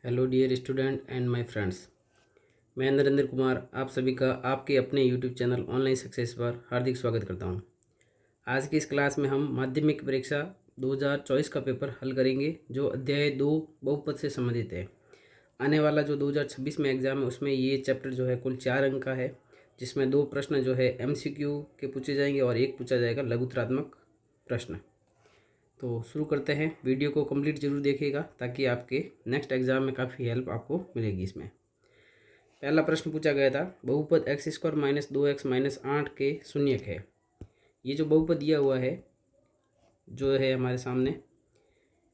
Hello dear student and my friends. मैं नरेंद्र कुमार आप सभी का आपके अपने यूट्यूब चैनल ऑनलाइन सक्सेस पर हार्दिक स्वागत करता हूं। आज की इस क्लास में हम माध्यमिक परीक्षा 2024 का पेपर हल करेंगे जो अध्याय 2 बहुपद से संबंधित है। आने वाला जो 2026 में एग्ज़ाम है उसमें ये चैप्टर जो है कुल 4 अंक का है, जिसमें 2 प्रश्न जो है MCQ के पूछे जाएंगे और एक पूछा जाएगा लघुत्रात्मक प्रश्न। तो शुरू करते हैं। वीडियो को कंप्लीट जरूर देखिएगा ताकि आपके नेक्स्ट एग्ज़ाम में काफ़ी हेल्प आपको मिलेगी। इसमें पहला प्रश्न पूछा गया था, बहुपद x² - 2x - 8 के शून्यक है। ये जो बहुपद दिया हुआ है जो है हमारे सामने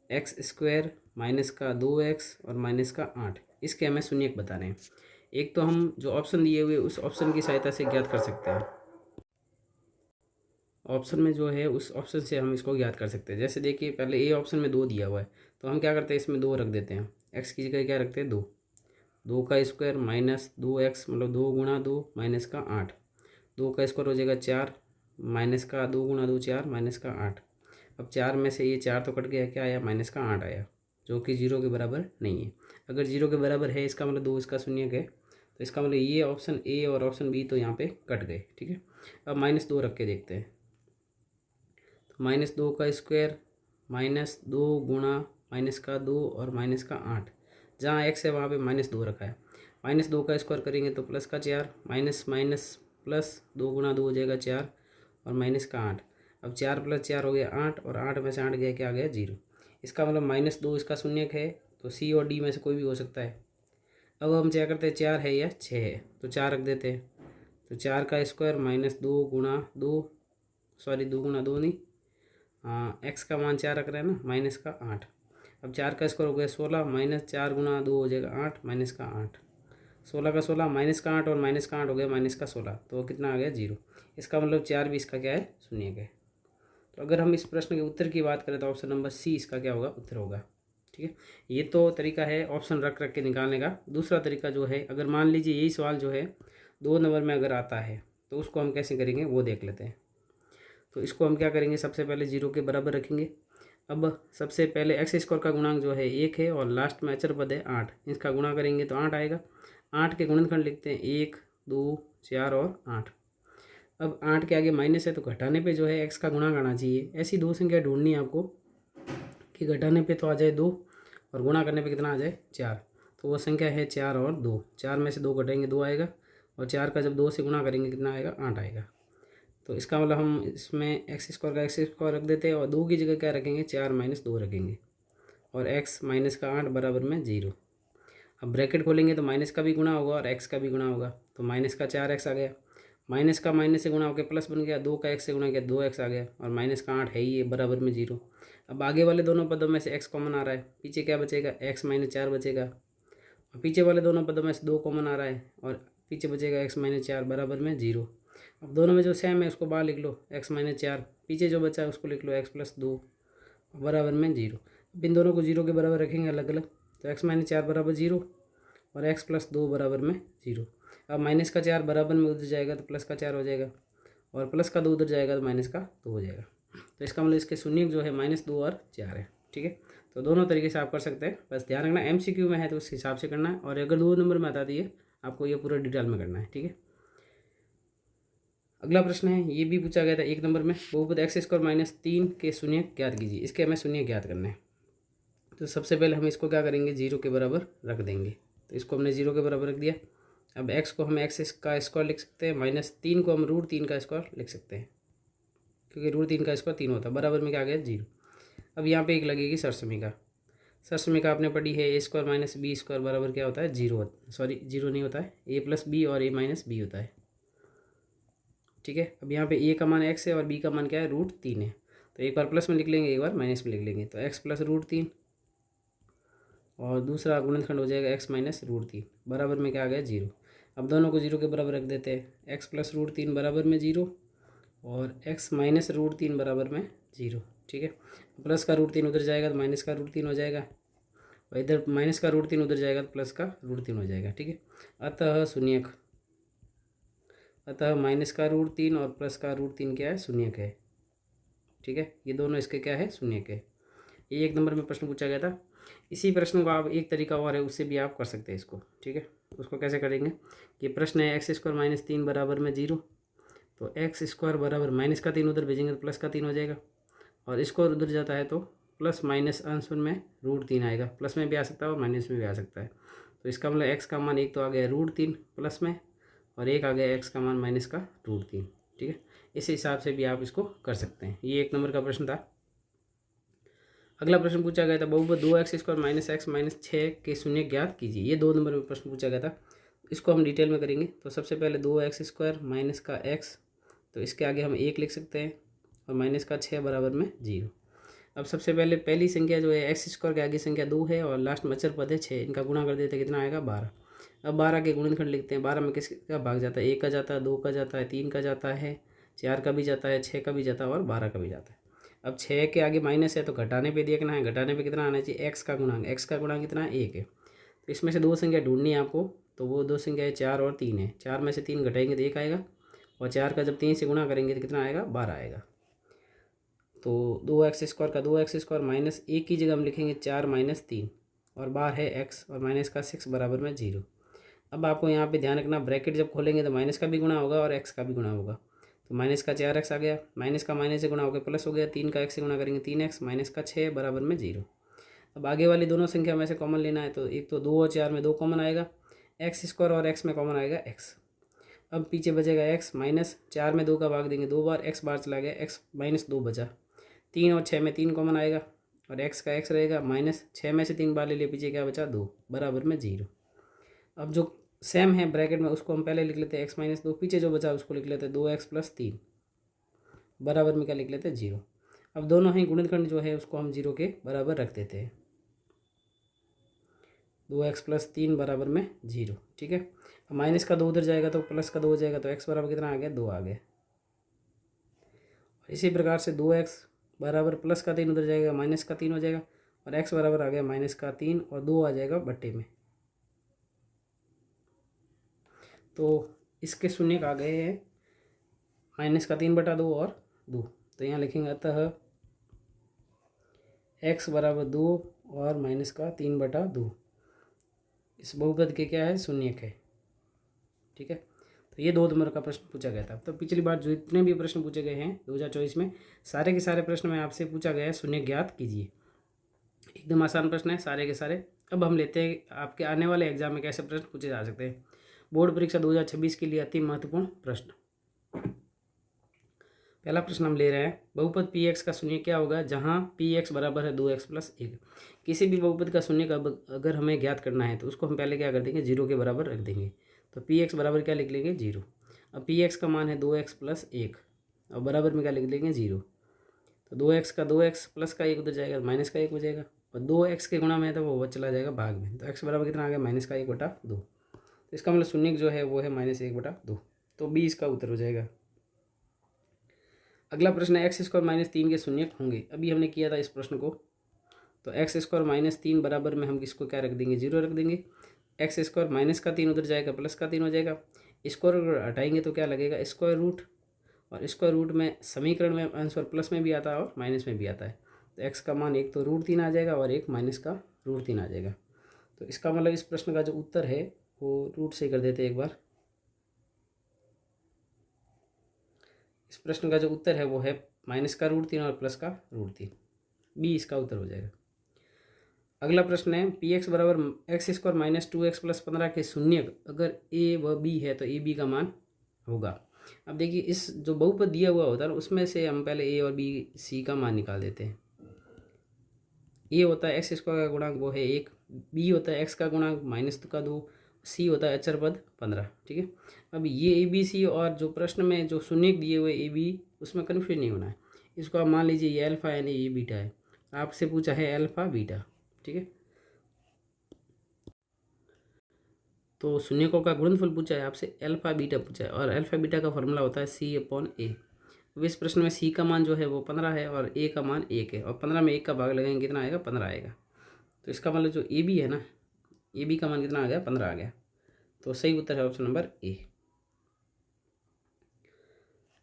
x² माइनस का 2x और माइनस का 8, इसके हमें शून्यक बता रहे हैं। एक तो हम जो ऑप्शन दिए हुए उस ऑप्शन की सहायता से ज्ञात कर सकते हैं। ऑप्शन में जो है उस ऑप्शन से हम इसको ज्ञात कर सकते हैं। जैसे देखिए पहले ए ऑप्शन में 2 दिया हुआ है तो हम क्या करते हैं, इसमें 2 रख देते हैं। एक्स की जगह क्या रखते हैं 2, 2 का स्क्वायर माइनस 2x मतलब 2 गुणा 2 माइनस का 8, 2 का स्क्वायर हो जाएगा 4 माइनस का 2 गुणा 2 4 माइनस का 8। अब 4 में से ये 4 तो कट गया, क्या आया माइनस का 8 आया, जो कि 0 के बराबर नहीं है। अगर 0 के बराबर है इसका मतलब 2 इसका शून्यक है, तो इसका मतलब ये ऑप्शन ए और ऑप्शन बी तो यहाँ पे कट गए। ठीक है, अब -2 रख के देखते हैं। -2 का स्क्वायर -2 गुणा माइनस का 2 और माइनस का 8, जहाँ x है वहाँ पे -2 रखा है। -2 का स्क्वायर करेंगे तो प्लस का 4, माइनस माइनस प्लस 2 गुणा 2 हो जाएगा 4 और माइनस का 8। अब 4 + 4 हो गया 8 और 8 में से 8 गया, क्या आ गया 0। इसका मतलब -2 इसका शून्यक है, तो सी और डी में से कोई भी हो सकता है। अब हम क्या करते हैं, 4 है या 6 है तो 4 रख देते हैं। तो 4 का स्क्वायर -2 गुणा 2, सॉरी 2 गुणा 2 नहीं, एक्स का मान 4 रख रहे हैं ना, माइनस का 8। अब 4 का स्क्वायर हो गया 16, -4 गुणा 2 हो जाएगा 8 माइनस का 8, 16 का 16 माइनस का 8 और माइनस का 8 हो गया माइनस का 16, तो कितना आ गया 0। इसका मतलब 4 भी इसका क्या है शून्यक है। तो अगर हम इस प्रश्न के उत्तर की बात करें तो ऑप्शन नंबर सी इसका क्या होगा, उत्तर होगा। ठीक है, ये तो तरीका है ऑप्शन रख रख के निकालने का। दूसरा तरीका जो है, अगर मान लीजिए यही सवाल जो है 2 नंबर में अगर आता है तो उसको हम कैसे करेंगे वो देख लेते हैं। तो इसको हम क्या करेंगे, सबसे पहले 0 के बराबर रखेंगे। अब सबसे पहले x² का गुणांक जो है 1 है और लास्ट में अचर पद है 8, इसका गुणा करेंगे तो 8 आएगा। 8 के गुणनखंड लिखते हैं 1 2 4 और 8। अब 8 के आगे माइनस है तो घटाने पे जो है x का गुणांक आना चाहिए। ऐसी दो संख्या ढूंढनी है आपको कि घटाने पे तो आ जाए 2 और गुणा करने पे कितना आ जाए 4। तो वो संख्या है 4 और 2। 4 में से 2 घटाएंगे 2 आएगा और 4 का जब 2 से गुणा करेंगे कितना आएगा 8 आएगा। तो इसका मतलब हम इसमें x² का x² रख देते हैं और 2 की जगह क्या रखेंगे 4 - 2 रखेंगे और x माइनस का 8 बराबर में 0। अब ब्रैकेट खोलेंगे तो माइनस का भी गुणा होगा और x का भी गुणा होगा, तो माइनस का 4x आ गया, माइनस का माइनस से गुणा होकर प्लस बन गया, 2 का x से गुणा किया 2x आ गया और माइनस का 8 है ही ये बराबर में 0। अब आगे वाले दोनों पदों में से x कॉमन आ रहा है, पीछे क्या बचेगा x - 4 बचेगा और पीछे वाले दोनों पदों में से 2 कॉमन आ रहा है और पीछे बचेगा x - 4 बराबर में 0। अब दोनों में जो सेम है उसको बाहर लिख लो, x - 4, पीछे जो बचा है उसको लिख लो x + 2 बराबर में 0। अब इन दोनों को 0 के बराबर रखेंगे अलग अलग, तो x - 4 बराबर 0 और x + 2 बराबर में 0। अब माइनस का 4 बराबर में उधर जाएगा तो प्लस का 4 हो जाएगा और प्लस का 2 उधर जाएगा तो माइनस का 2 हो जाएगा। तो इसका मतलब इसके शून्यक जो है -2 और 4 है। ठीक है, तो दोनों तरीके से आप कर सकते हैं, बस ध्यान रखना MCQ में है तो उस हिसाब से करना है और अगर 2 नंबर में आता दिए आपको ये पूरा डिटेल में करना है। ठीक है, अगला प्रश्न है, ये भी पूछा गया था 1 नंबर में, बहुपद x² - 3 के शून्यक ज्ञात कीजिए। इसके हमें शून्यक ज्ञात करना है। तो सबसे पहले हम इसको क्या करेंगे 0 के बराबर रख देंगे। तो इसको हमने 0 के बराबर रख दिया। अब x को हम x का स्क्वायर लिख सकते हैं, -3 को हम √3 का स्क्वायर लिख सकते हैं क्योंकि √3 का स्क्वायर 3 होता है, बराबर में क्या आ गया 0। अब यहाँ पे एक लगेगी सरसमीका। सरसमीका आपने पढ़ी है a² - b² बराबर क्या होता है 0, सॉरी 0 नहीं होता है, a + b और a - b होता है। ठीक है, अब यहाँ पे a का मान x है और b का मान क्या है √3 है, तो एक बार प्लस में लिख लेंगे एक बार माइनस में लिख लेंगे, तो x + √3 और दूसरा गुणनखंड हो जाएगा x - √3 बराबर में क्या आ गया 0। अब दोनों को 0 के बराबर रख देते हैं, x + √3 बराबर में 0 और x - √3 बराबर में 0। ठीक है, प्लस का √3 उधर जाएगा तो माइनस का √3 हो जाएगा और इधर माइनस का √3 उधर जाएगा तो प्लस का √3 हो जाएगा। ठीक है, अतः शून्यक, अतः माइनस का √3 और प्लस का √3 क्या है शून्यक है। ठीक है, ये दोनों इसके क्या है शून्यक है। ये 1 नंबर में प्रश्न पूछा गया था। इसी प्रश्न को आप एक तरीका और है उससे भी आप कर सकते हैं इसको, ठीक है। उसको कैसे करेंगे कि प्रश्न है एक्स स्क्वायर माइनस 3 बराबर में 0, तो एक्स स्क्वायर बराबर माइनस का 3 उधर भेजेंगे तो प्लस का 3 हो जाएगा, और स्क्वायर उधर जाता है तो प्लस माइनस आंसर में √3 आएगा, प्लस में भी आ सकता है और माइनस में भी आ सकता है। तो इसका मतलब एक्स का मान एक तो आ गया √3 प्लस में, और एक आ गया एक्स का मान माइनस का √3, ठीक है। इस हिसाब से भी आप इसको कर सकते हैं। ये 1 नंबर का प्रश्न था। अगला प्रश्न पूछा गया था बहुपद 2x square minus x minus 6 के शून्य ज्ञात कीजिए। ये 2 नंबर में प्रश्न पूछा गया था, इसको हम डिटेल में करेंगे। तो सबसे पहले 2x स्क्वायर माइनस का x, तो इसके आगे हम 1 लिख सकते हैं, और माइनस का 6 बराबर में 0। अब सबसे पहले पहली संख्या जो है एक्स स्क्वायर के आगे संख्या 2 है और लास्ट में अचर पद है 6, इनका गुणा कर देते हैं, कितना आएगा 12। अब 12 के गुणनखंड लिखते हैं। 12 में किसका भाग जाता है, 1 का जाता है, 2 का जाता है, 3 का जाता है, 4 का भी जाता है, 6 का भी जाता है और 12 का भी जाता है। अब 6 के आगे माइनस है तो घटाने पे देखना है, घटाने पे कितना आना चाहिए, एक्स का गुणांक। एक्स का गुणांक कितना है, 1 है। तो इसमें से 2 संख्या ढूंढनी है आपको, तो वो 2 संख्या है 4 और 3 है। 4 में से 3 घटाएंगे तो 1 आएगा, और 4 का जब 3 से गुणा करेंगे तो कितना आएगा, 12 आएगा। तो 2x स्क्वायर का 2x स्क्वायर माइनस 1 की जगह हम लिखेंगे 4 माइनस 3, और बाहर है x और माइनस का 6 बराबर में 0। अब आपको यहाँ पे ध्यान रखना, ब्रैकेट जब खोलेंगे तो माइनस का भी गुणा होगा और x का भी गुणा होगा। तो माइनस का 4x आ गया, माइनस का माइनस से गुणा हो गया प्लस हो गया, 3 का x से गुणा करेंगे 3x, माइनस का 6 बराबर में 0। अब आगे वाली दोनों संख्या में से कॉमन लेना है, तो एक तो 2 और 4 में 2 कॉमन आएगा, एक्स स्क्वायर और x में कॉमन आएगा x। अब पीछे बचेगा x, माइनस 4 में 2 का भाग देंगे 2 बार, x बार चला गया, x माइनस 2 बचा। 3 और 6 में 3 कॉमन आएगा, और x का x रहेगा, माइनस 6 में से 3 बार ले लिया, पीछे क्या बचा 2 बराबर में 0। अब जो सेम है ब्रैकेट में उसको हम पहले लिख लेते हैं x माइनस 2, पीछे जो बचा उसको लिख लेते हैं 2x प्लस 3 बराबर में क्या लिख लेते हैं 0। अब दोनों ही गुणनखंड जो है उसको हम 0 के बराबर रख देते हैं, 2x प्लस 3 बराबर में 0, ठीक है। अब माइनस का 2 उधर जाएगा तो प्लस का 2 हो जाएगा, तो x बराबर कितना आ गया, 2 आ गया। इसी प्रकार से 2x बराबर प्लस का 3 उधर जाएगा, माइनस का 3 हो जाएगा, और x बराबर आ गया माइनस का 3 और 2 आ जाएगा बट्टे में। तो इसके शून्य आ गए हैं माइनस का 3 बटा 2 और 2। तो यहाँ लिखेंगे अतः x बराबर 2 और माइनस का 3 बटा 2 इस बहुपद के क्या है, शून्यक है, ठीक है। तो ये 2 नंबर का प्रश्न पूछा गया था। तो पिछली बार जो जितने भी प्रश्न पूछे गए हैं 2024 में, सारे के सारे प्रश्न में आपसे पूछा गया है शून्य ज्ञात कीजिए। एकदम आसान प्रश्न है सारे के सारे। अब हम लेते हैं आपके आने वाले एग्जाम में कैसे प्रश्न पूछे जा सकते हैं। बोर्ड परीक्षा 2026 के लिए अति महत्वपूर्ण प्रश्न। पहला प्रश्न हम ले रहे हैं, बहुपद px का शून्य क्या होगा जहां px बराबर है 2x प्लस 1। किसी भी बहुपद का शून्य का अगर हमें ज्ञात करना है तो उसको हम पहले क्या कर देंगे, 0 के बराबर रख देंगे। तो px बराबर क्या लिख लेंगे, 0। अब px का मान है 2x प्लस 1 और बराबर में क्या लिख देंगे, 0। तो 2x का 2x प्लस का 1 उधर जाएगा, माइनस का 1 हो जाएगा, और 2x के गुणा में है तो वो चला जाएगा भाग में। तो x बराबर कितना आ गया, माइनस का 1 बटा 2। तो इसका मतलब शून्य जो है वो है -1 बटा 2। तो b इसका उत्तर हो जाएगा। अगला प्रश्न है x स्क्वायर माइनस 3 के शून्य होंगे। अभी हमने किया था इस प्रश्न को। तो x स्क्वायर माइनस 3 बराबर में हम किसको क्या रख देंगे, 0 रख देंगे। x स्क्वायर माइनस का 3 उधर जाएगा, प्लस का 3 हो जाएगा। स्क्वायर हटाएंगे तो क्या लगेगा, स्क्वायर रूट, और स्क्वायर रूट में समीकरण में आंसर प्लस में भी आता है और माइनस में भी आता है। तो x का मान एक तो √3 आ जाएगा और एक माइनस का √3 आ जाएगा। तो इसका मतलब इस प्रश्न का जो उत्तर है वो रूट से कर देते हैं एक बार। इस प्रश्न का जो उत्तर है वो है माइनस का √3 और प्लस का √3, बी इसका उत्तर हो जाएगा। अगला प्रश्न है px बराबर x square minus 2x plus 15 के शून्यक अगर a व b है तो ab का मान होगा। अब देखिए इस जो बहुपद दिया हुआ होता है ना उसमें से हम पहले a और b c का मान निकाल देते हैं। a होता है एक्स स्क्वायर का गुणांक वो है 1, b होता है x का गुणांक माइनस का 2, c होता है अचर पद 15, ठीक है। अब ये ए बी सी और जो प्रश्न में जो शून्यक दिए हुए ए बी उसमें कन्फ्यूज नहीं होना है। इसको आप मान लीजिए ये अल्फ़ा यानी ये बीटा है, आपसे पूछा है अल्फ़ा बीटा, ठीक है। तो शून्यकों का गुणनफल पूछा है आपसे, अल्फ़ा बीटा पूछा है, और अल्फ़ा बीटा का फॉर्मूला होता है c/a। अब इस प्रश्न में c का मान जो है वो 15 है और a का मान 1 है, और 15 में 1 का भाग लगाएंगे कितना आएगा, 15 आएगा। तो इसका मतलब जो ए बी है ना, ए बी का मान कितना आ गया, 15 आ गया। तो सही उत्तर है ऑप्शन नंबर ए।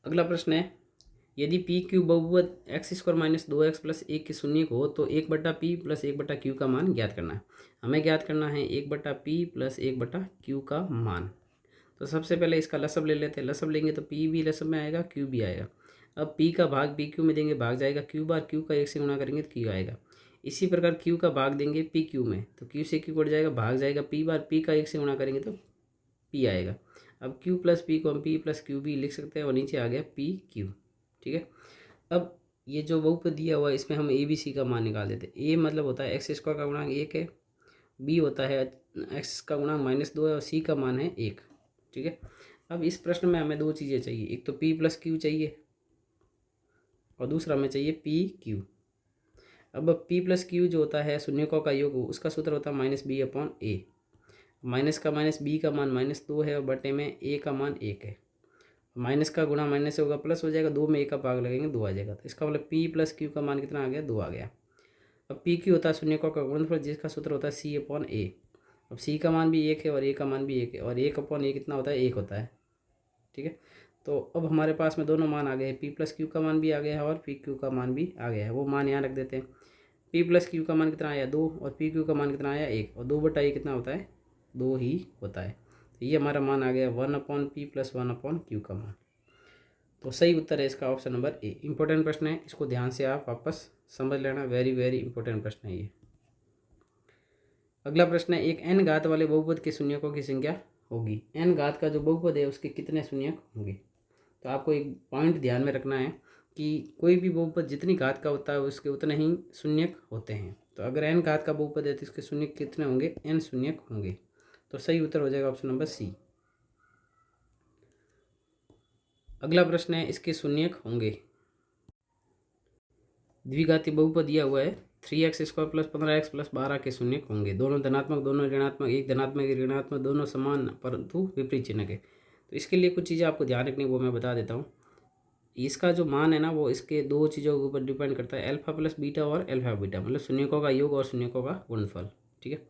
अगला प्रश्न है यदि पी क्यू बहुपद x square minus 2x plus 1 की शून्य हो तो 1/p प्लस 1/q का मान ज्ञात करना है। हमें ज्ञात करना है 1/p प्लस 1/q का मान। तो सबसे पहले इसका लसब ले लेते हैं। लसब लेंगे तो p भी लसब में आएगा, q भी आएगा। अब p का भाग p q में देंगे, भाग जाएगा q बार, q का 1 से गुणा करेंगे तो q आएगा। इसी प्रकार q का भाग देंगे p q में तो q से q कट जाएगा, भाग जाएगा p बार, p का 1 से गुणा करेंगे तो p आएगा। अब q प्लस p को हम p प्लस q भी लिख सकते हैं और नीचे आ गया p q। ठीक है। अब ये जो बहुपद दिया हुआ है इसमें हम ए बी सी का मान निकाल देते हैं। ए मतलब होता है एक्स स्क्वायर का गुणांक 1 है, बी होता है एक्स का गुणांक -2 है और सी का मान है 1। ठीक है। अब इस प्रश्न में हमें 2 चीज़ें चाहिए, एक तो p प्लस क्यू चाहिए और दूसरा हमें चाहिए पी क्यू। अब p प्लस क्यू जो होता है शून्यकों का योग, उसका सूत्र होता है -b/a। माइनस का माइनस b का मान -2 है और बटे में a का मान 1 है। माइनस का गुणा माइनस से होगा प्लस हो जाएगा, 2 में 1 का भाग लगेंगे 2 आ जाएगा। तो इसका मतलब p प्लस क्यू का मान कितना आ गया, 2 आ गया। अब पी क्यू होता है शून्यकों का गुणनफल जिसका सूत्र होता है c/a। अब c का मान भी 1 है और a का मान भी 1 है और 1/a कितना होता है, 1 होता है। ठीक है। तो अब हमारे पास में दोनों मान आ गए हैं, p प्लस क्यू का मान भी आ गया है और p क्यू का मान भी आ गया है। वो मान यहाँ रख देते हैं। p प्लस क्यू का मान कितना आया, 2 और p क्यू का मान कितना आया, 1 और 2/a कितना होता है, 2 ही होता है। तो ये हमारा मान आ गया 1/p प्लस 1/q का मान। तो सही उत्तर है इसका ऑप्शन नंबर ए। इंपॉर्टेंट प्रश्न है, इसको ध्यान से आप वापस समझ लेना, वेरी वेरी इंपॉर्टेंट प्रश्न है ये। अगला प्रश्न है, एक n घात वाले बहुपद के शून्यकों की संख्या होगी। n घात का जो बहुपद है उसके कितने शून्यक होंगे। तो आपको एक पॉइंट ध्यान में रखना है कि कोई भी बहुपद जितनी घात का होता है उसके उतने ही शून्यक होते हैं। तो अगर n घात का बहुपद है तो इसके शून्यक कितने होंगे, n शून्यक होंगे। तो सही उत्तर हो जाएगा ऑप्शन नंबर सी। अगला प्रश्न है, इसके शून्यक होंगे। द्विघाती बहुपद दिया हुआ है 3x² प्लस 15x प्लस 12 के शून्यक होंगे। दोनों धनात्मक, दोनों ऋणात्मक, एक धनात्मक एक ऋणात्मक, दोनों समान परंतु विपरीत चिन्ह के। तो इसके लिए कुछ चीज़ें आपको ध्यान रखनी है, वो मैं बता देता हूँ। इसका जो मान है ना वो इसके 2 चीज़ों के ऊपर डिपेंड करता है, अल्फा प्लस बीटा और अल्फा बीटा, मतलब शून्यकों का योग और शून्यकों का गुणनफल। ठीक है।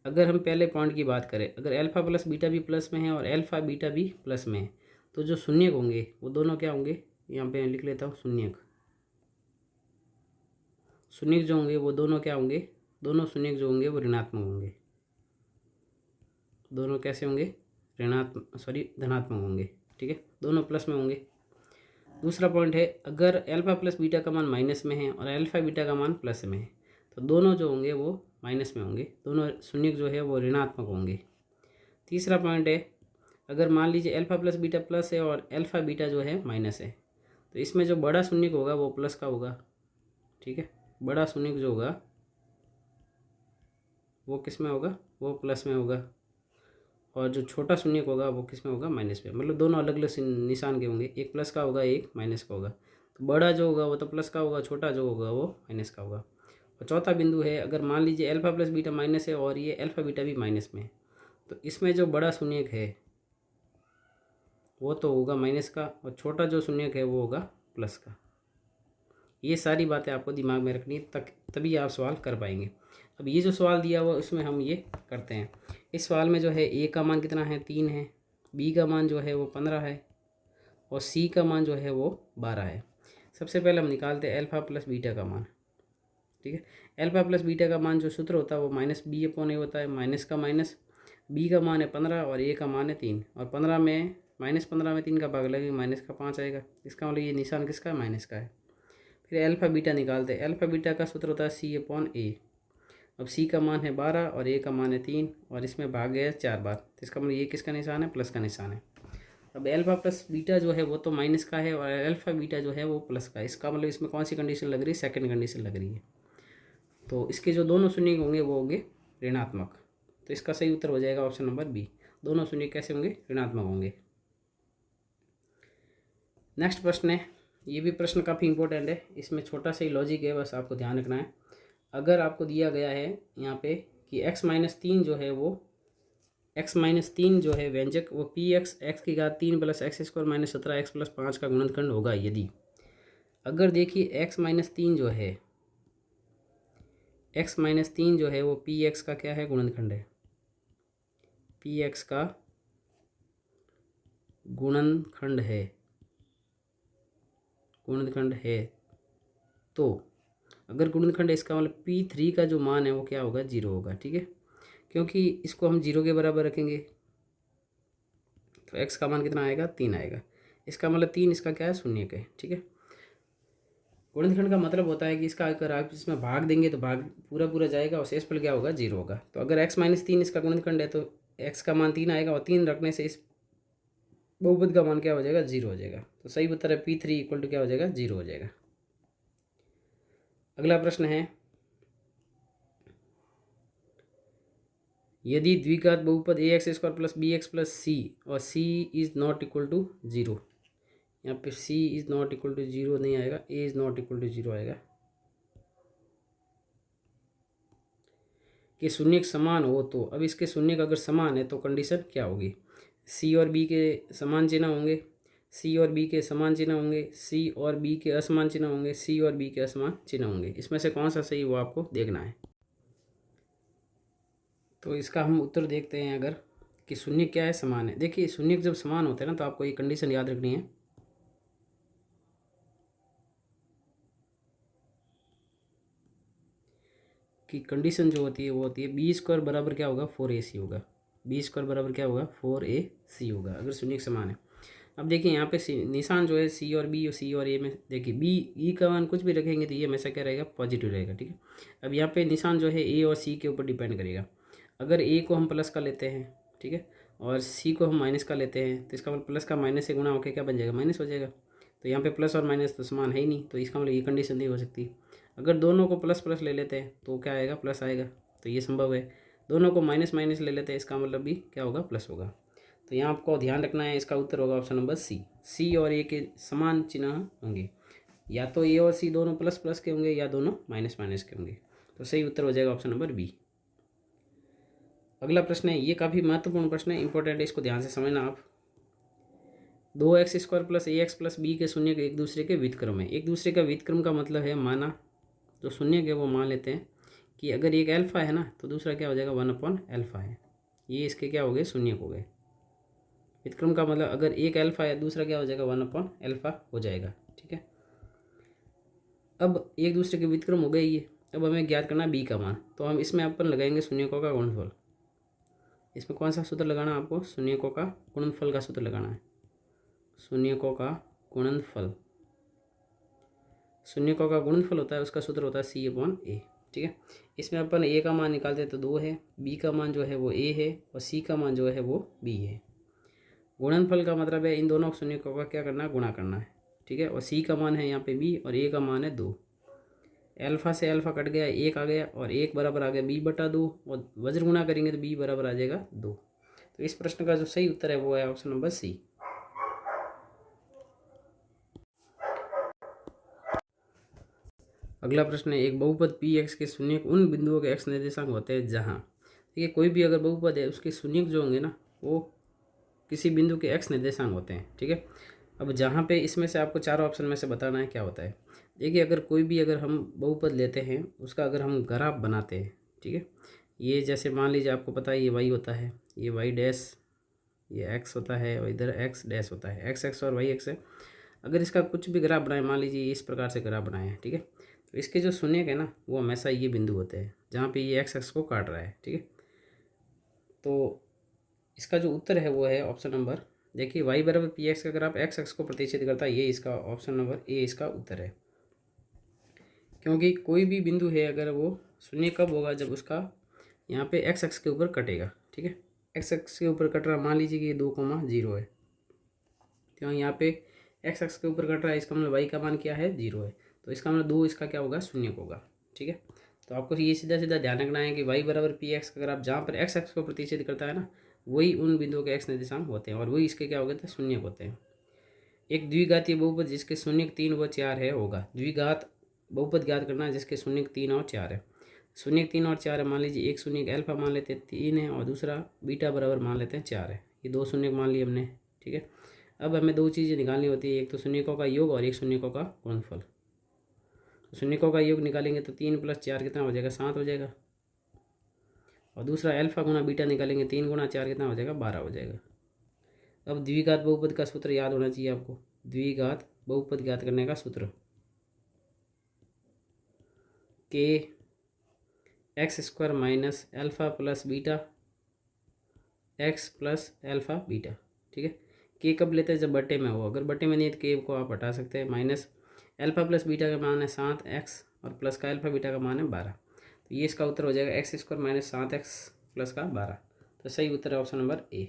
अगर हम पहले पॉइंट की बात करें, अगर अल्फा प्लस बीटा भी प्लस में है और अल्फा बीटा भी प्लस में है तो जो शून्यक होंगे वो दोनों क्या होंगे, यहाँ पे लिख लेता हूँ शून्यक। शून्यक जो होंगे वो दोनों क्या होंगे, दोनों शून्यक जो होंगे वो ऋणात्मक होंगे। दोनों कैसे होंगे, धनात्मक होंगे। ठीक है, दोनों प्लस में होंगे। दूसरा पॉइंट है, अगर अल्फा प्लस बीटा का मान माइनस में है और अल्फा बीटा का मान प्लस में है तो दोनों जो होंगे वो माइनस में होंगे, दोनों शून्यक जो है वो ऋणात्मक होंगे। तीसरा पॉइंट है, अगर मान लीजिए अल्फा प्लस बीटा प्लस है और अल्फा बीटा जो है माइनस है तो इसमें जो बड़ा शून्यक होगा वो प्लस का होगा। ठीक है, बड़ा शून्यक जो होगा वो किस में होगा, वो प्लस में होगा और जो छोटा शून्यक होगा वो किस में होगा, माइनस में। मतलब दोनों अलग अलग निशान के होंगे, एक प्लस का होगा एक माइनस का होगा। तो बड़ा जो होगा वो तो प्लस का होगा, छोटा जो होगा वो माइनस का होगा। और चौथा बिंदु है, अगर मान लीजिए अल्फा प्लस बीटा माइनस है और ये अल्फा बीटा भी माइनस में है तो इसमें जो बड़ा शून्यक है वो तो होगा माइनस का और छोटा जो शून्यक है वो होगा प्लस का। ये सारी बातें आपको दिमाग में रखनी तक तभी आप सवाल कर पाएंगे। अब ये जो सवाल दिया हुआ उसमें हम ये करते हैं। इस सवाल में जो है ए का मान कितना है, 3 है, बी का मान जो है वो 15 है और सी का मान जो है वो 12 है। सबसे पहले हम निकालते हैं अल्फा प्लस बीटा का मान। ठीक है, अल्फा प्लस बीटा का मान जो सूत्र होता है वो -b/a होता है। माइनस का माइनस, बी का मान है 15 और ए का मान है 3 और 15 में -15 में 3 का भाग लगेगा, माइनस का 5 आएगा। इसका मतलब ये निशान किसका है, माइनस का है। फिर अल्फा बीटा निकालते हैं। अल्फा बीटा का सूत्र होता है c/a। अब c का मान है 12 और a का मान है 3 और इसमें भाग गया 4 बार, तो इसका मतलब ये किसका निशान है, प्लस का निशान है। अब अल्फा प्लस बीटा जो है वो तो माइनस का है और अल्फा बीटा जो है वो प्लस का है। इसका मतलब इसमें कौन सी कंडीशन लग रही है, सेकंड कंडीशन लग रही है। तो इसके जो दोनों शून्य होंगे वो होंगे ऋणात्मक। तो इसका सही उत्तर हो जाएगा ऑप्शन नंबर बी, दोनों शून्य कैसे होंगे, ऋणात्मक होंगे। नेक्स्ट प्रश्न है, ये भी प्रश्न काफ़ी इंपॉर्टेंट है, इसमें छोटा सा ही लॉजिक है, बस आपको ध्यान रखना है। अगर आपको दिया गया है यहाँ पे कि x-3 जो है वो x-3 जो है व्यंजक वो x की घात 3 plus x² minus 17x plus 5 का गुणनखंड होगा यदि, अगर देखिए x-3 जो है, x-3 जो है वो px का क्या है, गुणनखंड है, px का गुणनखंड है। गुणनखंड है तो अगर गुणनखंड है इसका मतलब P3 का जो मान है वो क्या होगा, 0 होगा। ठीक है, क्योंकि इसको हम 0 के बराबर रखेंगे तो x का मान कितना आएगा, 3 आएगा। इसका मतलब 3 इसका क्या है, शून्य का है। ठीक है, गुणनखंड का मतलब होता है कि इसका अगर आप इसमें भाग देंगे तो भाग पूरा पूरा जाएगा और शेषफल क्या होगा, 0 होगा। तो अगर x - 3 इसका गुणनखंड है तो x का मान 3 आएगा और 3 रखने से इस बहुपद का मान क्या हो जाएगा, 0 हो जाएगा। तो सही उत्तर है P3 इक्वल टू क्या हो जाएगा, 0 हो जाएगा। अगला प्रश्न है, यदि द्विघात बहुपद ax² plus bx plus c और c is not equal to 0, यहाँ पे c is not equal to 0 नहीं आएगा, a is not equal to 0 आएगा, कि शून्य समान हो तो अब इसके शून्य अगर समान है तो कंडीशन क्या होगी, c और b के समान चिन्ह होंगे, c और b के समान चिन्ह होंगे, c और b के असमान चिन्ह होंगे, c और b के असमान चिन्ह होंगे। इसमें से कौन सा सही वो आपको देखना है। तो इसका हम उत्तर देखते हैं अगर, कि शून्य क्या है, समान है। देखिए शून्य जब समान होते हैं ना तो आपको ये कंडीशन याद रखनी है कि कंडीशन जो होती है वो होती है b² बराबर क्या होगा, 4ac होगा। b² बराबर क्या होगा, 4ac होगा अगर शून्य समान है। अब देखिए यहाँ पे निशान जो है c और b और c और a में, देखिए b e का मान कुछ भी रखेंगे तो ये हमेशा क्या रहेगा, पॉजिटिव रहेगा। ठीक है, अब यहाँ पे निशान जो है a और c के ऊपर डिपेंड करेगा। अगर a को हम प्लस का लेते हैं, ठीक है, और c को हम माइनस का लेते हैं तो इसका मतलब प्लस का माइनस से गुणा होकर क्या बन जाएगा, माइनस हो जाएगा। तो यहाँ पे प्लस और माइनस तो समान है ही नहीं, तो इसका मतलब ये कंडीशन नहीं हो सकती। अगर दोनों को प्लस प्लस ले लेते हैं तो क्या आएगा, प्लस आएगा, तो ये संभव है। दोनों को माइनस माइनस ले लेते हैं, इसका मतलब भी क्या होगा, प्लस होगा। तो यहाँ आपको ध्यान रखना है, इसका उत्तर होगा ऑप्शन नंबर सी और ए के समान चिन्ह होंगे, या तो ए और सी दोनों प्लस प्लस के होंगे या दोनों माइनस माइनस के होंगे। तो सही उत्तर हो जाएगा ऑप्शन नंबर बी। अगला प्रश्न है, ये काफ़ी महत्वपूर्ण प्रश्न है, इंपॉर्टेंट है, इसको ध्यान से समझना आप। 2x² plus ax plus b के शून्य एक दूसरे के व्युत्क्रम है। एक दूसरे का व्युत्क्रम का मतलब है, माना जो शून्य के वो मान लेते हैं कि अगर एक अल्फा है ना तो दूसरा क्या हो जाएगा, 1/α है। ये इसके क्या हो गए, शून्य हो गए। व्युत्क्रम का मतलब अगर एक अल्फा है दूसरा क्या हो जाएगा, 1/α हो जाएगा। ठीक है, अब एक दूसरे के व्युत्क्रम हो गए ये। अब हमें ज्ञात करना बी का मान, तो हम इसमें अपन लगाएंगे शून्यकों का गुणनफल। इसमें कौन सा सूत्र लगाना है आपको, शून्यकों का गुणनफल का सूत्र लगाना है। शून्यकों का गुणनफल, शून्यकों का गुणनफल होता है, उसका सूत्र होता है C/A। ठीक है, इसमें अपन a का मान निकालते हैं तो 2 है, b का मान जो है वो a है और c का मान जो है वो b है। गुणनफल का मतलब है इन दोनों शून्यकों का क्या करना है, गुणा करना है। ठीक है, और c का मान है यहाँ पे b और a का मान है 2। अल्फा से अल्फा कट गया, 1 आ गया और 1 बराबर आ गया b/2 और वज्र गुणा करेंगे तो b बराबर आ जाएगा 2। तो इस प्रश्न का जो सही उत्तर है वो है ऑप्शन नंबर सी। अगला प्रश्न है, एक बहुपद Px के शून्यक उन बिंदुओं के x निर्देशांक होते हैं जहाँ, देखिए कोई भी अगर बहुपद है उसके शून्यक जो होंगे ना वो किसी बिंदु के x निर्देशांक होते हैं। ठीक है, अब जहाँ पे इसमें से आपको चारों ऑप्शन में से बताना है क्या होता है। देखिए अगर कोई भी अगर हम बहुपद लेते हैं उसका अगर हम ग्राफ बनाते हैं, ठीक है, ये जैसे मान लीजिए आपको पता है ये y होता है, ये y डैश, ये x होता है और इधर x डैश होता है, x और y x है। अगर इसका कुछ भी ग्राफ बनाए, मान लीजिए इस प्रकार से ग्राफ बनाए हैं, ठीक है, तो इसके जो शून्यक है ना वो हमेशा ये बिंदु होते हैं जहाँ पे ये x को काट रहा है। ठीक है, तो इसका जो उत्तर है वो है ऑप्शन नंबर, देखिए y बराबर Px का ग्राफ x को प्रतिच्छेद करता है, ये इसका ऑप्शन नंबर ए इसका उत्तर है। क्योंकि कोई भी बिंदु है अगर वो शून्य कब होगा, जब उसका यहाँ पे x के ऊपर कटेगा। ठीक है, x के ऊपर कट रहा, मान लीजिए कि ये 2,0 है, तो यहाँ पे x के ऊपर कट रहा है, इसका मतलब y का मान क्या है, 0 है, तो इसका मतलब 2 इसका क्या होगा, शून्य होगा। ठीक है, तो आपको ये सीधा सीधा ध्यान रखना है कि y बराबर Px का ग्राफ जहाँ पर x को प्रतिच्छेद करता है ना वही उन बिंदुओं के x निर्देशांक होते हैं और वही इसके क्या हो गए थे, शून्य होते हैं। एक द्विघातीय बहुपद जिसके शून्यक 3 व 4 है होगा। द्विघात बहुपद ज्ञात करना है जिसके शून्यक 3 और 4 है। शून्यक 3 और 4 है, मान लीजिए एक शून्यक अल्फा मान लेते हैं 3 है और दूसरा बीटा बराबर मान लेते हैं 4 है। ये दो शून्यक मान लिए हमने। ठीक है, अब हमें दो चीज़ें निकालनी होती है, एक तो शून्यकों का योग और एक शून्यकों का गुणनफल। तो शून्यकों का योग निकालेंगे तो 3 + 4 कितना हो जाएगा, 7 हो जाएगा, और दूसरा अल्फा गुणा बीटा निकालेंगे 3 × 4 कितना हो जाएगा, 12 हो जाएगा। अब द्विघात बहुपद का सूत्र याद होना चाहिए आपको। द्विघात बहुपद ज्ञात करने का सूत्र के x square minus alpha plus beta x plus alpha beta. ठीक है, के कब लेते हैं? जब बटे में हो। अगर बटे में नहीं है तो के को आप हटा सकते हैं। माइनस एल्फ़ा प्लस बीटा का मान है 7x और प्लस का एल्फ़ा बीटा का मान है 12। तो ये इसका उत्तर हो जाएगा x square minus 7x plus का 12। तो सही उत्तर है ऑप्शन नंबर ए।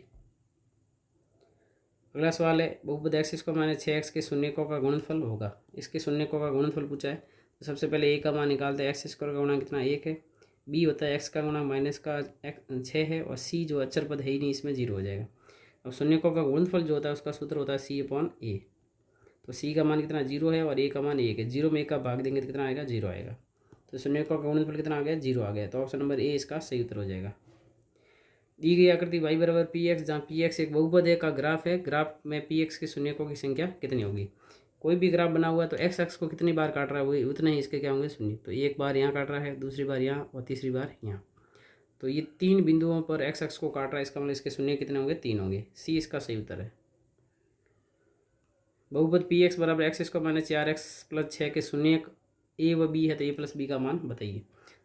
अगला सवाल है बहुपद एक्स स्क्वायर माइनस 6x के शून्यकों का गुणनफल होगा। इसके शून्यकों का गुणनफल पूछा है। तो सबसे पहले ए का मान निकालते हैं। एक्स स्क्वायर का गुणा कितना? 1 है। बी होता है एक्स का गुणा माइनस का 6 है। और सी जो अचर पद है ही नहीं, इसमें 0 हो जाएगा। अब शून्यकों का गुणनफल जो होता है उसका सूत्र होता है सी अपॉन ए। तो सी का मान कितना? 0 है और ए का मान 1 है। 0 में 1 का भाग देंगे तो कितना आएगा? 0 आएगा। तो शून्यकों का गुणनफल कितना आ गया? 0 आ गया। तो ऑप्शन नंबर ए इसका सही उत्तर हो जाएगा। दी गई आकृति y बराबर पी एक्स, जहाँ पी एक्स एक बहुपद है का ग्राफ है। ग्राफ में पी एक्स के शून्यकों की संख्या कितनी होगी? कोई भी ग्राफ बना हुआ है तो एक्स अक्ष को कितनी बार काट रहा है वही उतने ही इसके क्या होंगे? शून्य। तो एक बार यहाँ काट रहा है, दूसरी बार यहाँ और तीसरी बार यहाँ। तो ये 3 बिंदुओं पर एक्स अक्ष को काट रहा है, इसका मतलब इसके शून्य कितने होंगे? 3 होंगे। सी इसका सही उत्तर है। बहुपद पी एक्स बराबर x square minus 4x plus 6 के शून्य ए व बी है, तो ए प्लस बी का मान बताइए।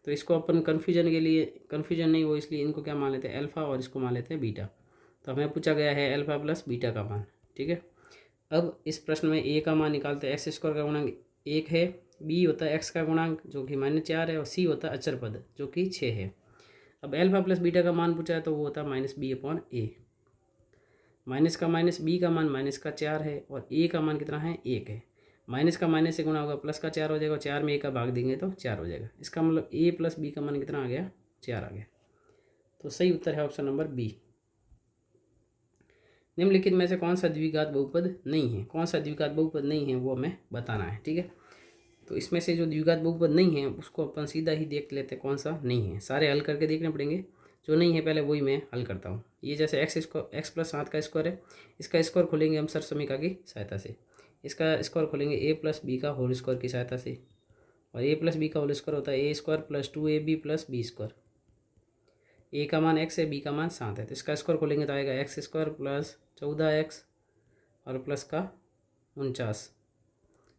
तो इसको अपन कन्फ्यूजन के लिए, कन्फ्यूजन नहीं हो इसलिए इनको क्या मान लेते हैं? अल्फ़ा, और इसको मान लेते हैं बीटा। तो हमें पूछा गया है अल्फ़ा प्लस बीटा का मान। ठीक है, अब इस प्रश्न में ए का मान निकालते हैं। एक्स स्क्वायर का गुणांक 1 है, बी होता है एक्स का गुणांक जो कि -4 है, और सी होता है अचर पद जो कि 6 है। अब अल्फ़ा प्लस बीटा का मान पूछा है तो वो होता है माइनस बी अपॉन ए। माइनस का माइनस बी का मान माइनस का 4 है और ए का मान कितना है? 1 है। माइनस का माइनस से गुणा होगा प्लस का 4 हो जाएगा, और 4 में ए का भाग देंगे तो 4 हो जाएगा। इसका मतलब ए प्लस बी का मान कितना आ गया? 4 आ गया। तो सही उत्तर है ऑप्शन नंबर बी। निम्नलिखित में से कौन सा द्विघात बहुपद नहीं है? कौन सा द्विघात बहुपद नहीं है वो हमें बताना है। ठीक है, तो इसमें से जो द्विघात बहुपद नहीं है उसको अपन सीधा ही देख लेते हैं कौन सा नहीं है। सारे हल करके देखने पड़ेंगे। जो नहीं है पहले वही मैं हल करता हूँ। ये जैसे एक्स प्लस 7 का स्क्वायर है, इसका स्क्वायर खोलेंगे हम सर्व समीकरण की सहायता से। इसका स्क्वायर खोलेंगे ए प्लस बी का होल स्क्वायर की सहायता से। और ए प्लस बी का होल स्क्वायर होता है a square plus 2ab plus b square. A का मान x है, बी का मान 7 है, तो इसका स्क्वायर खोलेंगे तो आएगा एक्स स्क्वायर प्लस 14x और प्लस का 49,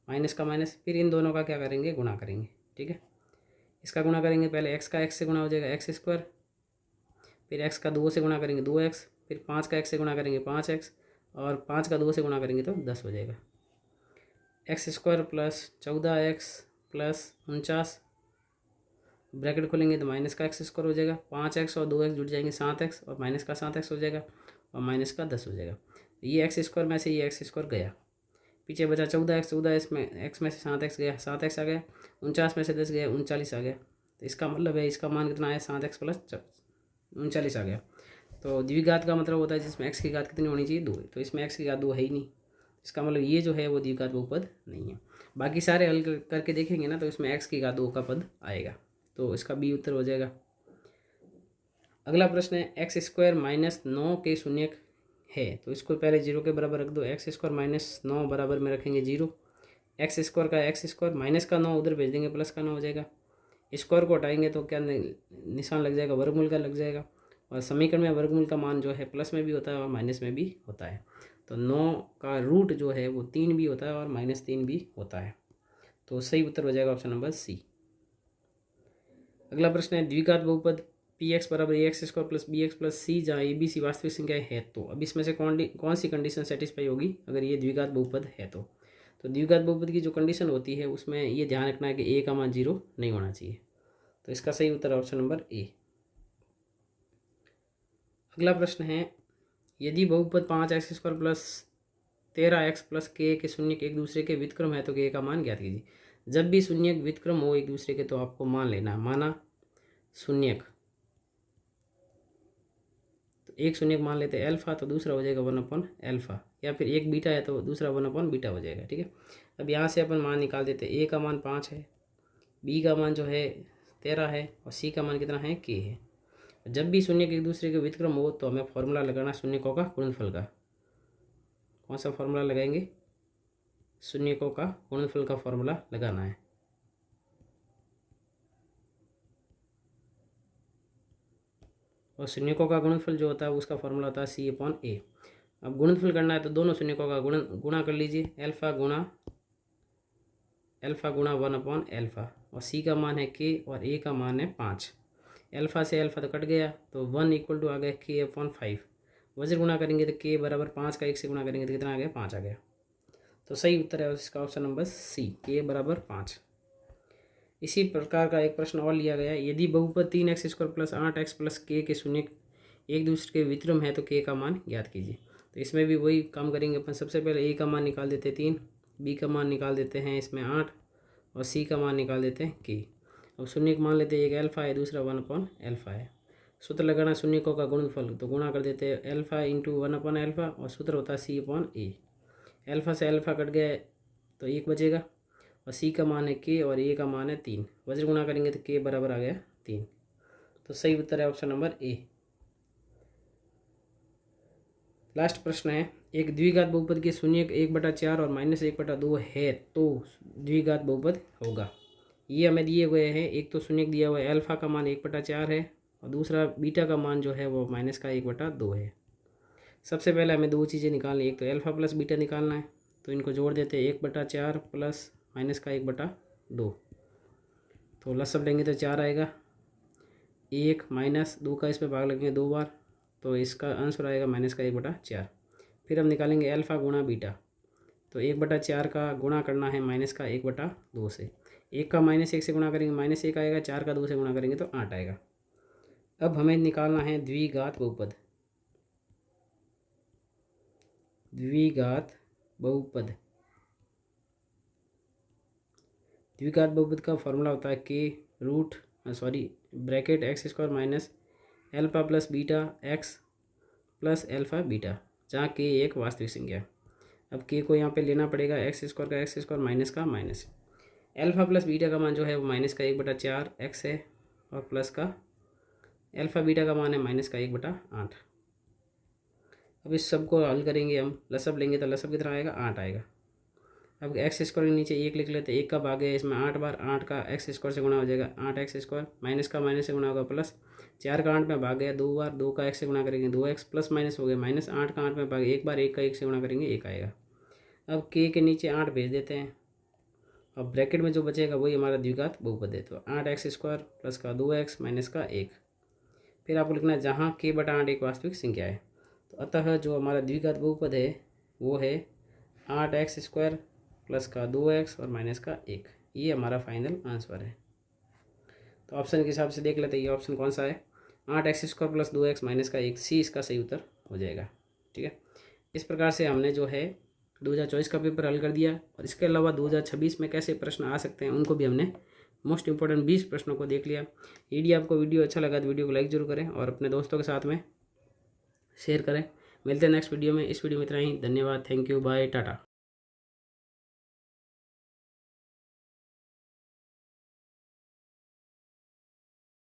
माइनस का माइनस। फिर इन दोनों का क्या करेंगे? गुणा करेंगे। ठीक है, इसका गुणा करेंगे, पहले x का x से गुणा हो जाएगा एक्स स्क्वायर, फिर x का 2 से गुणा करेंगे 2x, फिर 5 का x से गुणा करेंगे 5x, और 5 का 2 से गुणा करेंगे तो 10 हो जाएगा। X square plus 14x plus 49, bracket खोलेंगे तो माइनस का एक्स स्क्वायर हो जाएगा। 5x और 2x जुड़ जाएंगे 7x, और माइनस का 7x हो जाएगा, और माइनस का 10 हो जाएगा। ये एक्स स्क्वायर में से ये एक्स स्क्वायर गया, पीछे बचा 14x। 14x में x में से 7x गया, 7x आ गया। 49 में से 10 गया, 39 आ गया। तो इसका मतलब है इसका मान कितना आया? 7x प्लस 39 आ गया। तो द्विघात का मतलब होता है जिसमें x की घात कितनी होनी चाहिए? 2। तो इसमें x की घात 2 है ही नहीं, इसका मतलब ये जो है वो द्विघात बहुपद नहीं है। बाकी सारे हल करके देखेंगे ना तो इसमें x की घात 2 का पद आएगा, तो इसका बी उत्तर हो जाएगा। अगला प्रश्न है एक्स स्क्वायर माइनस 9 के शून्यक है, तो इसको पहले 0 के बराबर रख दो। एक्स स्क्वायर माइनस 9 बराबर में रखेंगे 0। एक्स स्क्वायर का एक्स स्क्वायर, माइनस का 9 उधर भेज देंगे, प्लस का 9 हो जाएगा। स्क्वायर को हटाएंगे तो क्या निशान लग जाएगा? वर्गमूल का लग जाएगा। और समीकरण में वर्गमूल का मान जो है प्लस में भी होता है और माइनस में भी होता है। तो 9 का रूट जो है वो 3 भी होता है और -3 भी होता है। तो सही उत्तर हो जाएगा ऑप्शन नंबर सी। अगला प्रश्न है द्विघात बहुपद पी एक्स बराबर a x square plus b x plus c, जहाँ ए बी सी वास्तविक संख्या है। तो अब इसमें से कौन सी कंडीशन सेटिस्फाई होगी अगर ये द्विघात बहुपद है? तो द्विघात बहुपद की जो कंडीशन होती है उसमें ये ध्यान रखना है कि ए का मान 0 नहीं होना चाहिए। तो इसका सही उत्तर ऑप्शन नंबर ए। अगला प्रश्न है यदि बहुपद 5x square plus 13x plus के शून्यक एक दूसरे के व्युत्क्रम है तो के का मान ज्ञात कीजिए। जब भी शून्यक व्युत्क्रम हो एक दूसरे के तो आपको मान लेना। माना शून्यक, तो एक शून्यक मान लेते हैं अल्फा, तो दूसरा हो जाएगा 1/अल्फा, या फिर एक बीटा है तो दूसरा 1/बीटा हो जाएगा। ठीक है, अब यहाँ से अपन मान निकाल देते हैं। ए का मान 5 है, बी का मान जो है 13 है, और सी का मान कितना है? के है। जब भी शून्यक एक दूसरे के व्युत्क्रम हो तो हमें फॉर्मूला लगाना शून्यकों का गुणनफल का। कौन सा फॉर्मूला लगाएंगे? शून्यकों का गुणनफल का फॉर्मूला लगाना है। और शून्यकों का गुणनफल जो होता है उसका फॉर्मूला होता है सी अपॉन ए। अब गुणनफल करना है तो दोनों शून्यकों का गुणा कर लीजिए, एल्फा गुणा 1 अपॉन एल्फा, और सी का मान है के और ए का मान है 5। एल्फा से एल्फा तो कट गया, तो 1 इक्वल टू आ गया के अपॉन 5। वज्र गुणा करेंगे तो के बराबर 5 का 1 से गुणा करेंगे तो कितना आ गया, 5 आ गया। तो सही उत्तर है इसका ऑप्शन नंबर सी, के बराबर 5। इसी प्रकार का एक प्रश्न और लिया गया है, यदि बहुपद 3x² प्लस 8x प्लस के शून्य एक दूसरे के वितरम है तो के का मान ज्ञात कीजिए। तो इसमें भी वही काम करेंगे अपन। सबसे पहले ए का मान निकाल देते हैं 3, बी का मान निकाल देते हैं इसमें 8, और सी का मान निकाल देते हैं के। अब शून्य मान लेते हैं, एक एल्फा है, दूसरा 1 अपॉन एल्फा है। सूत्र लगाना शून्यकों का गुणनफल, तो गुणा कर देते हैं एल्फा इंटू 1 अपॉन एल्फा, और सूत्र होता है सी अपॉन ए। एल्फा से एल्फा कट गया तो 1 बचेगा, और सी का मान है के और ए का मान है 3। वज्र गुणा करेंगे तो के बराबर आ गया 3। तो सही उत्तर है ऑप्शन नंबर ए। लास्ट प्रश्न है, एक द्विघात बहुपद के शून्य 1/4 और -1/2 है तो द्विघात बहुपद होगा। ये हमें दिए हुए हैं, एक तो शून्य दिया हुआ है, अल्फा का मान 1/4 है, और दूसरा बीटा का मान जो है वो -1/2 है। सबसे पहले हमें दो चीज़ें निकालनी, एक तो अल्फा प्लस बीटा निकालना है, तो इनको जोड़ देते हैं, 1/4 प्लस -1/2। तो लसब लेंगे तो 4 आएगा, 1 माइनस 2 का इसमें भाग लगेंगे 2 बार, तो इसका आंसर आएगा -1/4। फिर हम निकालेंगे अल्फा गुणा बीटा, तो 1/4 का गुणा करना है -1/2 से, 1 का -1 से गुणा करेंगे -1 आएगा, 4 का 2 से गुणा करेंगे तो 8 आएगा। अब हमें निकालना है द्विघात बहुपद। द्विघात बहुपद का फॉर्मूला होता है के bracket x² minus alpha plus beta x plus alpha beta, जहाँ के एक वास्तविक संख्या है। अब के को यहाँ पे लेना पड़ेगा, x² का x² माइनस का माइनस, एल्फा प्लस बीटा का मान जो है वो -1/4 x है, और प्लस का एल्फा बीटा का मान है -1/8। अब इस सब को हल करेंगे हम, लसब लेंगे तो लसब कितना आएगा, 8 आएगा। अब x² के नीचे 1 लिख लेते हैं, 1 का भाग है इसमें 8 बार, 8 का x² से गुणा हो जाएगा 8x², माइनस का माइनस से गुणा होगा प्लस, 4 का 8 में भाग गया 2 बार, 2 का x से गुणा करेंगे 2x, प्लस माइनस हो गया माइनस, 8 का 8 में भाग 1 बार, 1 का 1 से गुणा करेंगे 1 आएगा। अब k के नीचे 8 भेज देते हैं, अब ब्रैकेट में जो बचेगा वही हमारा द्विघात बहुपद है, तो 8x² प्लस का 2x माइनस का 1। फिर आपको लिखना है जहाँ k/8 एक वास्तविक संख्या है, तो अतः जो हमारा द्विघात बहुपद है वो है 8x² प्लस का 2x और माइनस का 1। ये हमारा फाइनल आंसर है। तो ऑप्शन के हिसाब से देख लेते हैं ये ऑप्शन कौन सा है, 8x² प्लस 2x माइनस का 1, सी इसका सही उत्तर हो जाएगा। ठीक है, इस प्रकार से हमने जो है 2024 का पेपर हल कर दिया, और इसके अलावा 2026 में कैसे प्रश्न आ सकते हैं उनको भी हमने मोस्ट इंपॉर्टेंट 20 प्रश्नों को देख लिया। यदि आपको वीडियो अच्छा लगा तो वीडियो को लाइक जरूर करें और अपने दोस्तों के साथ में शेयर करें। मिलते हैं नेक्स्ट वीडियो में। इस वीडियो में इतना ही, धन्यवाद, थैंक यू, बाय, टाटा।